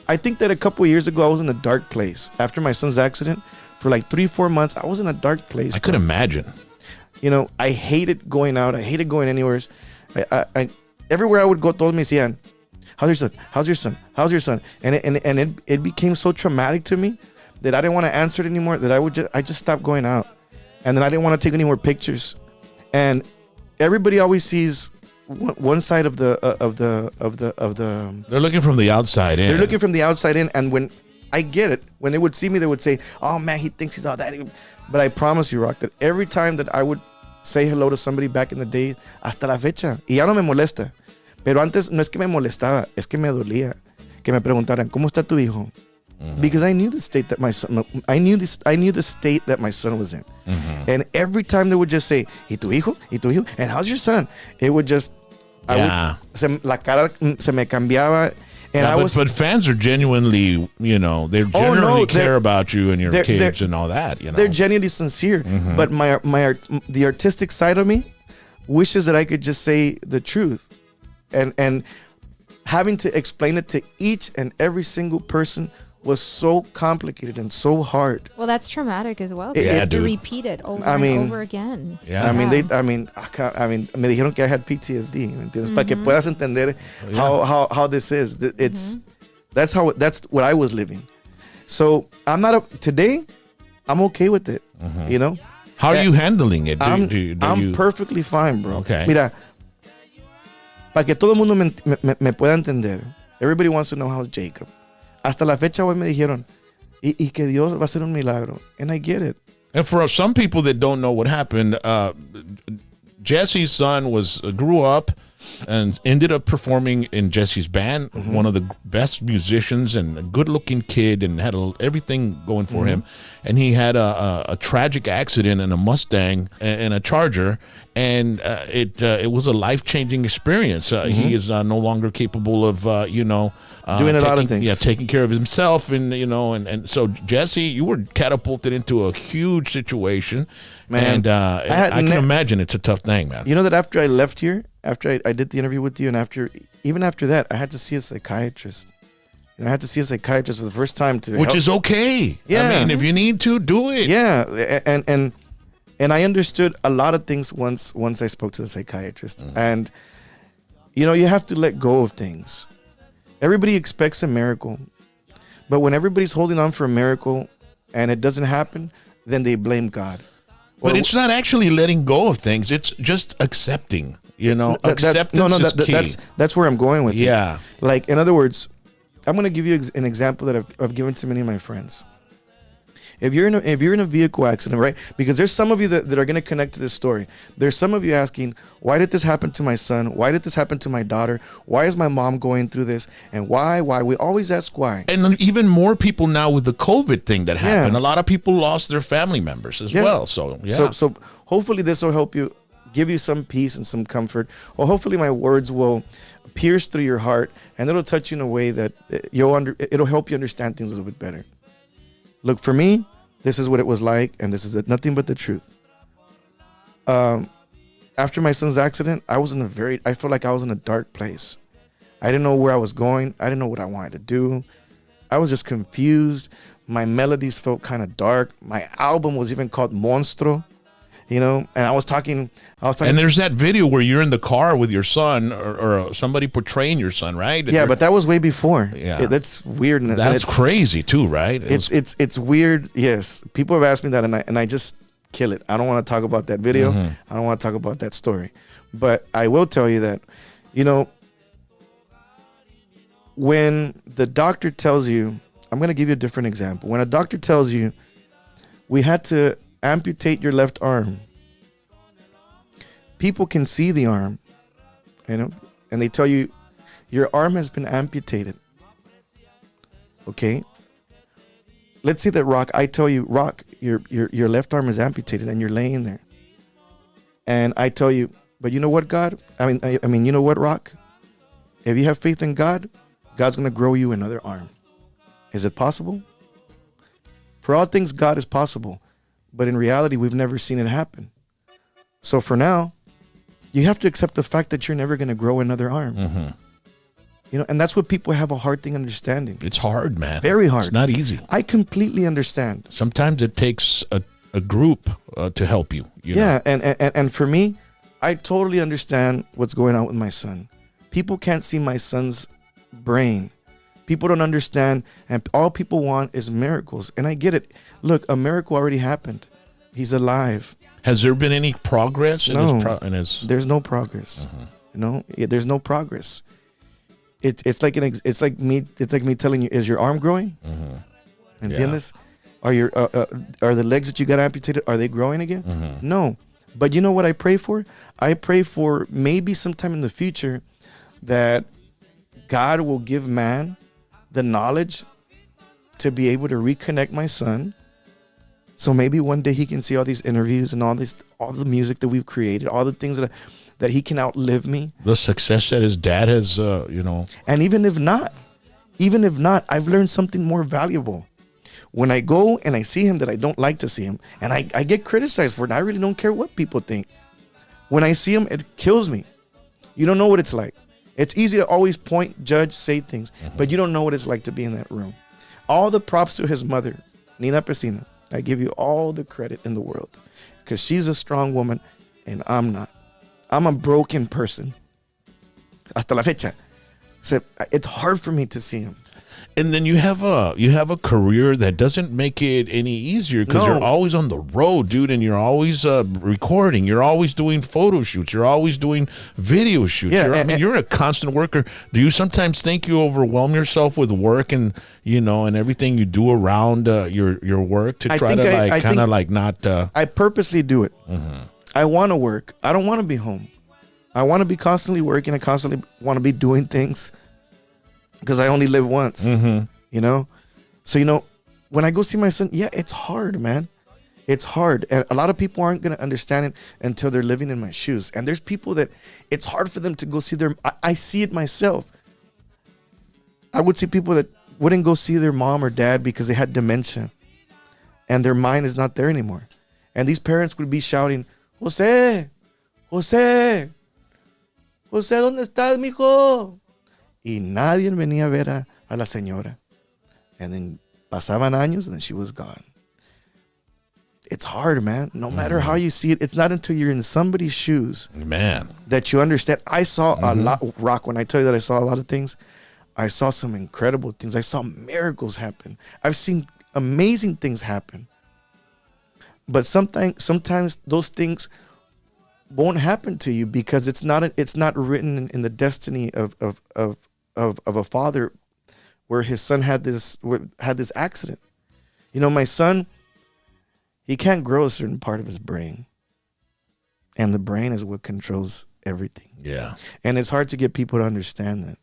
I think that a couple of years ago, I was in a dark place. After my son's accident, for like 3-4 months, I was in a dark place. I could imagine. You know, I hated going out. I hated going anywhere. I everywhere I would go, told me, decían, how's your son? How's your son? How's your son? And it became so traumatic to me that I didn't want to answer it anymore, that I just stopped going out. And then I didn't want to take any more pictures. And everybody always sees one side of the They're looking from the outside in. They're looking from the outside in, and when I get it, when they would see me, they would say, "Oh man, he thinks he's all that." But I promise you, Rock, that every time that I would say hello to somebody back in the day, hasta la fecha, y ya no me molesta. Pero antes no es que me molestaba, es que me dolía que me preguntaran, ¿cómo está tu hijo? Because I knew the state that my son, I knew the state that my son was in. And every time they would just say, ¿y tu hijo? ¿Y tu hijo? And how's your son? It would just, la cara se me cambiaba. And but fans are genuinely, you know, they generally care about you and your kids and all that. You know, they're genuinely sincere. But the artistic side of me wishes that I could just say the truth, and having to explain it to each and every single person was so complicated and so hard. Well, that's traumatic as well. Yeah, to repeat it over and over again. Yeah. I mean, me dijeron que I had PTSD. ¿Me entiendes? Para que puedas entender how this is. That's what I was living. So today, I'm okay with it. You know. How are you handling it? I'm perfectly fine, bro. Okay. Mira, para que todo el mundo me pueda entender. Everybody wants to know how's Jacob. Hasta la fecha hoy me dijeron, y que Dios va a hacer un milagro. And I get it. And for some people that don't know what happened, Jesse's son grew up and ended up performing in Jesse's band, one of the best musicians and a good-looking kid, and had everything going for him. And he had a tragic accident in a Mustang and a Charger, and it was a life-changing experience. He is no longer capable of, doing a lot of things. Yeah, taking care of himself, and so Jesse, you were catapulted into a huge situation, man. And I can imagine it's a tough thing, man. You know that after I left here, after I did the interview with you, and even after that, I had to see a psychiatrist. I had to see a psychiatrist for the first time which is okay. Yeah, I mean, if you need to, do it. Yeah, and I understood a lot of things once I spoke to the psychiatrist, and you have to let go of things. Everybody expects a miracle, but when everybody's holding on for a miracle and it doesn't happen, then they blame God. But it's not actually letting go of things. It's just accepting, acceptance is key. That's where I'm going with it. Yeah. Like, in other words, I'm going to give you an example that I've given to many of my friends. If you're in a vehicle accident, right? Because there's some of you that are going to connect to this story. There's some of you asking, why did this happen to my son? Why did this happen to my daughter? Why is my mom going through this? And why? We always ask why. And even more people now with the COVID thing that happened. A lot of people lost their family members as well. So, yeah. So hopefully this will help you, give you some peace and some comfort. Or hopefully my words will pierce through your heart, and it'll touch you in a way that it'll help you understand things a little bit better. Look, for me, this is what it was like, and this is nothing but the truth. After my son's accident, I felt like I was in a dark place. I didn't know where I was going. I didn't know what I wanted to do. I was just confused. My melodies felt kind of dark. My album was even called Monstro, and I was talking. And there's that video where you're in the car with your son, or somebody portraying your son, right? Yeah, but that was way before. Yeah, that's weird. That's crazy too, right? It's weird. Yes, people have asked me that, and I just kill it. I don't want to talk about that video. I don't want to talk about that story. But I will tell you that, when the doctor tells you, I'm going to give you a different example. When a doctor tells you, we had to amputate your left arm, people can see the arm, and they tell you your arm has been amputated. Okay, let's say that, Rock, I tell you, Rock, your left arm is amputated, and you're laying there, and I tell you, but you know what, God, I mean you know what, Rock, if you have faith in God, God's gonna grow you another arm. Is it possible? For all things, God is possible. But in reality, we've never seen it happen. So for now, you have to accept the fact that you're never going to grow another arm. And that's what people have a hard thing understanding. It's hard, man. Very hard. It's not easy. I completely understand. Sometimes it takes a group to help you. You know? And for me, I totally understand what's going on with my son. People can't see my son's brain. People don't understand, and all people want is miracles. And I get it. Look, a miracle already happened. He's alive. Has there been any progress in No, his there's no progress. There's no progress. It's like me telling you, is your arm growing? ¿Entiendes? Are the legs that you got amputated, are they growing again? No. But you know what I pray for? I pray for maybe sometime in the future that God will give man the knowledge to be able to reconnect my son. So maybe one day he can see all these interviews and all the music that we've created, all the things that he can outlive me. The success that his dad has, And even if not, I've learned something more valuable. When I go and I see him that I don't like to see him, and I get criticized for it, and I really don't care what people think. When I see him, it kills me. You don't know what it's like. It's easy to always point, judge, say things, but you don't know what it's like to be in that room. All the props to his mother, Nina Pesina. I give you all the credit in the world because she's a strong woman and I'm not. I'm a broken person. Hasta la fecha. So it's hard for me to see him. And then you have a career that doesn't make it any easier because you're always on the road, dude, and you're always recording. You're always doing photo shoots. You're always doing video shoots. Yeah, you're a constant worker. Do you sometimes think you overwhelm yourself with work and and everything you do around your work to try to I purposely do it. I want to work. I don't want to be home. I want to be constantly working. I constantly want to be doing things. Because I only live once, So, when I go see my son, it's hard, man. It's hard. And a lot of people aren't going to understand it until they're living in my shoes. And there's people that it's hard for them to go see I see it myself. I would see people that wouldn't go see their mom or dad because they had dementia. And their mind is not there anymore. And these parents would be shouting, Jose, ¿dónde estás, mijo? Y nadie venía a ver a la señora. And then pasaban años and then she was gone. It's hard, man. No matter how you see it, it's not until you're in somebody's shoes, man, that you understand. I saw a lot, Rock, when I tell you that I saw a lot of things, I saw some incredible things. I saw miracles happen. I've seen amazing things happen. But sometimes those things won't happen to you because it's not written in the destiny of a father where his son had this accident. My son, he can't grow a certain part of his brain. And the brain is what controls everything. Yeah. And it's hard to get people to understand that.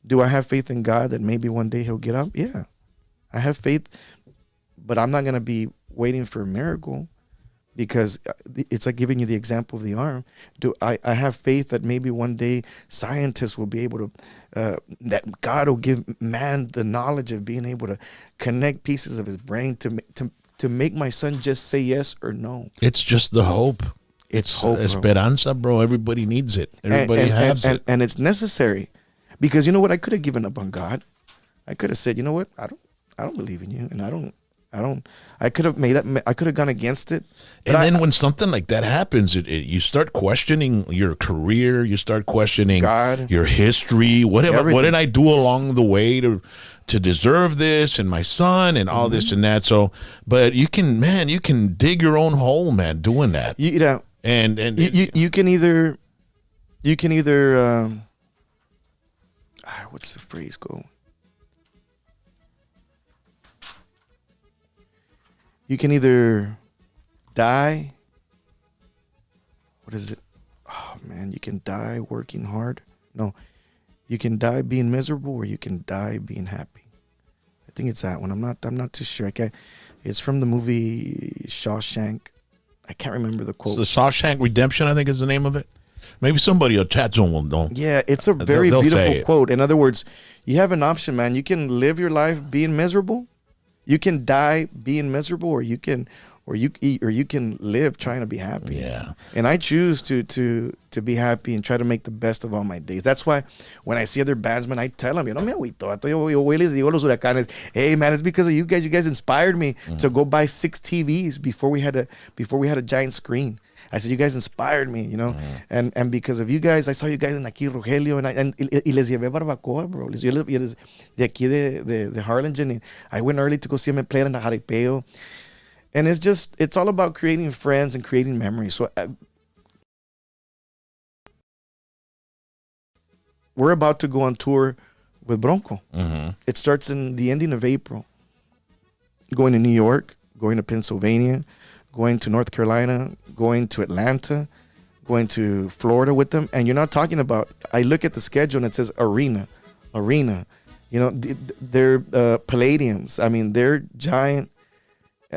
Do I have faith in God that maybe one day he'll get up? Yeah. I have faith, but I'm not going to be waiting for a miracle. Because it's like giving you the example of the arm. I have faith that maybe one day scientists will be able to, that God will give man the knowledge of being able to connect pieces of his brain to make my son just say yes or no. It's just the hope. It's hope, Esperanza, bro. Everybody needs it. Everybody has it. And it's necessary. Because you know what? I could have given up on God. I could have said, you know what? I don't believe in you, and I could have gone against it. And then when something like that happens, you start questioning your career. You start questioning God, your history. What did I do along the way to deserve this and my son and all this and that? So, but you can dig your own hole, man, doing that. And you can either what's the phrase go? You can either die. What is it? Oh man, you can die working hard. No, you can die being miserable, or you can die being happy. I think it's that one. I'm not too sure. It's from the movie Shawshank. I can't remember the quote. So the Shawshank Redemption, I think, is the name of it. Maybe somebody on chat zone will know. Yeah, it's a very beautiful quote. In other words, you have an option, man. You can live your life being miserable. You can die being miserable, or you can or you can live trying to be happy. Yeah. And I choose to be happy and try to make the best of all my days. That's why when I see other bandsmen, I tell them, yo no me agüito, yo voy y les digo a los huracanes, hey man, it's because of you guys. You guys inspired me to go buy 6 TVs before we had a giant screen. I said, you guys inspired me, you know, and because of you guys, I saw you guys in aquí Rogelio, y les llevé barbacoa, bro. Les llevé de aquí de Harlingen, and I went early to go see them play in the Jaripeo. And it's all about creating friends and creating memories. So we're about to go on tour with Bronco. It starts in the ending of April, going to New York, going to Pennsylvania, going to North Carolina, going to Atlanta, going to Florida with them. And you're not talking about, I look at the schedule and it says arena. You know, they're Palladiums. I mean, they're giant.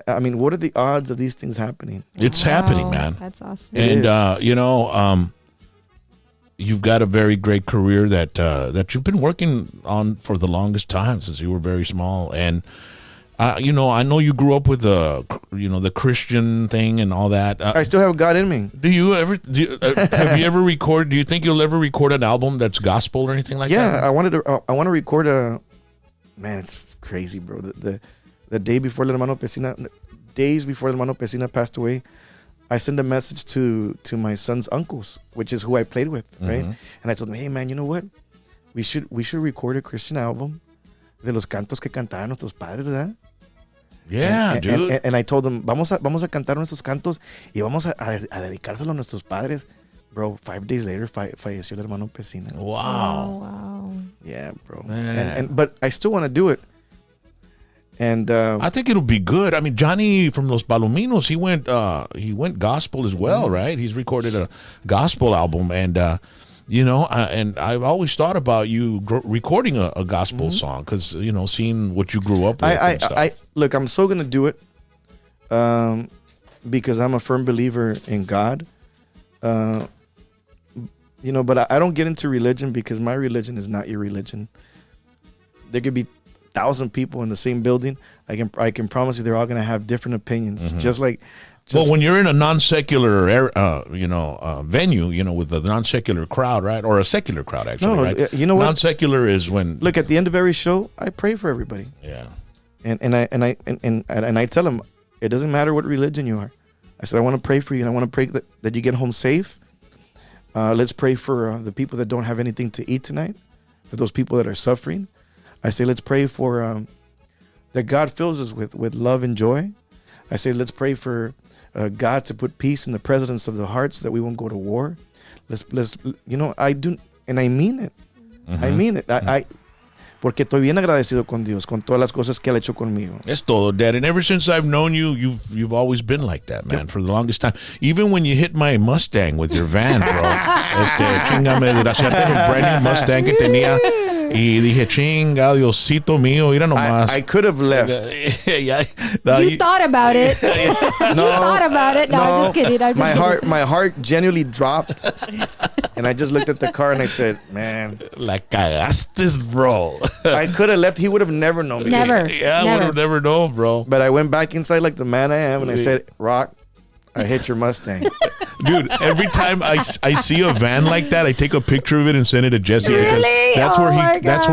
I mean, what are the odds of these things happening? It's happening, man. That's awesome. And, you know, you've got a very great career that you've been working on for the longest time, since you were very small. And, you know, I know you grew up with the Christian thing and all that. I still have God in me. Do you ever have you ever recorded? Do you think you'll ever record an album that's gospel or anything like that? Yeah, I want to record a. Man, it's crazy, bro. The day before El Hermano Pesina, days before El Hermano Pesina passed away, I sent a message to my son's uncles, which is who I played with, right? And I told them, hey man, you know what? We should record a Christian album de los cantos que cantaban nuestros padres, ¿verdad? Yeah, dude. And I told them, vamos a cantar nuestros cantos y vamos a dedicárselo a nuestros padres. Bro, 5 days later, falleció el hermano Pesina. Wow. Oh, wow. Yeah, bro. Man. But I still want to do it. And I think it'll be good. I mean, Johnny from Los Palominos, he went gospel as well, right? He's recorded a gospel album, and you know, and I've always thought about you recording a gospel song, because you know, seeing what you grew up with. And stuff. Look, I'm so gonna do it because I'm a firm believer in God. You know, but I don't get into religion because my religion is not your religion. There could be 1,000 people in the same building. I can promise you they're all gonna have different opinions. Just well, when you're in a non-secular venue, you know, with a non-secular crowd, right, or a secular crowd, actually, right? You know what? Non-secular is when. Look, at the end of every show, I pray for everybody. Yeah. And I tell them, it doesn't matter what religion you are. I said, I want to pray for you, and I want to pray that you get home safe. Let's pray for the people that don't have anything to eat tonight, for those people that are suffering. I say, let's pray for that God fills us with love and joy. I say, let's pray for God to put peace in the presidents of the hearts, so that we won't go to war. Let's you know, I do, and I mean it. I mean it. Porque estoy bien agradecido con Dios, con todas las cosas que él ha hecho conmigo. Es todo, Dad. And ever since I've known you, you've always been like that, man, for the longest time. Even when you hit my Mustang with your van, bro. Chingame, desgraciate, el brand new Mustang que tenía. Y dije, chinga, Diosito mío, mira nomás. I could have left. You thought about it. You thought about it. No, I'm just kidding. My heart genuinely dropped. And I just looked at the car and I said, man. La cagaste, bro. I could have left. He would have never known. Never. Yeah, I would have never known, bro. But I went back inside like the man I am and I said, Rock, I hit your Mustang. Dude, every time I see a van like that, I take a picture of it and send it to Jesse. Really? That's where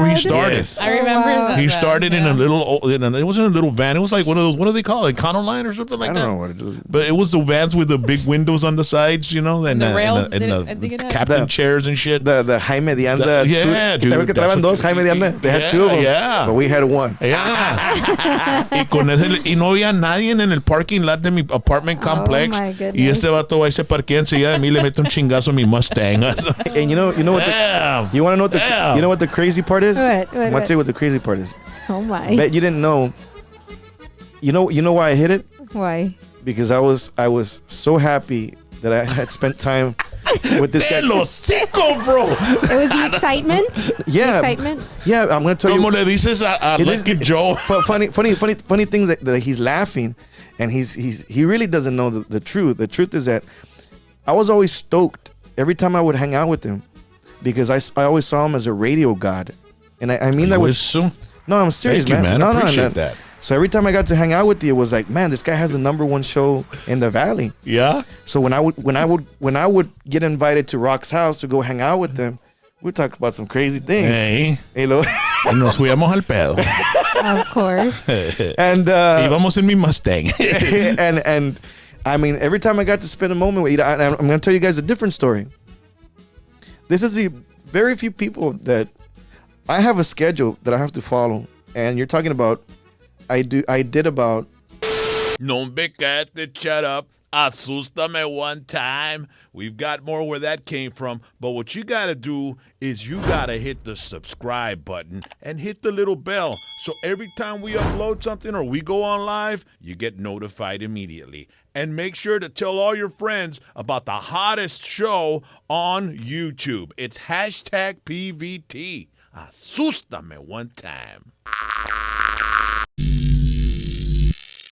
he started. Yes. I remember that. He started in a little, it wasn't a little van. It was like one of those, what do they call it? Econoline or something like that? I don't know what it is. But it was the vans with the big windows on the sides, you know, and the rails, and the captain chairs and shit. The Jaime de Anda. Yeah, dude. Que traían dos Jaime de Anda. They had 2 of them. Yeah. But we had 1. Yeah. y no había nadie en el parking lot de mi apartment complex. My goodness. Y este vato ahí se parquea enseguida de mí, le mete un chingazo a mi Mustang. And you know what? You want to know what the crazy part is? What? I want to tell you what the crazy part is. Oh my. I bet you didn't know. You know why I hit it? Why? Because I was so happy that I had spent time with this guy. TLOSICO, bro. It was the excitement. Yeah. The excitement. Yeah, I'm gonna tell you. Como le dices a Lucky Joe. Funny things that he's laughing, and he really doesn't know the truth. The truth is that I was always stoked every time I would hang out with him, because I always saw him as a radio god, and I mean that was. So? No, I'm serious, Thank you, man. No, I appreciate no. that. So every time I got to hang out with you, it was like, man, this guy has the #1 show in the Valley. Yeah. So when I would get invited to Rock's house to go hang out with them, we'd talk about some crazy things. Hey. Hey, lo. Nos fuimos al pedo. Of course. And íbamos en mi Mustang. and I mean, every time I got to spend a moment with you, I'm going to tell you guys a different story. This is the very few people that I have a schedule that I have to follow, and you're talking about. I did about. No me quedaste, shut up. Asústame one time. We've got more where that came from, but what you got to do is you got to hit the subscribe button and hit the little bell. So every time we upload something or we go on live, you get notified immediately. And make sure to tell all your friends about the hottest show on YouTube. It's #PVT. Asústame one time.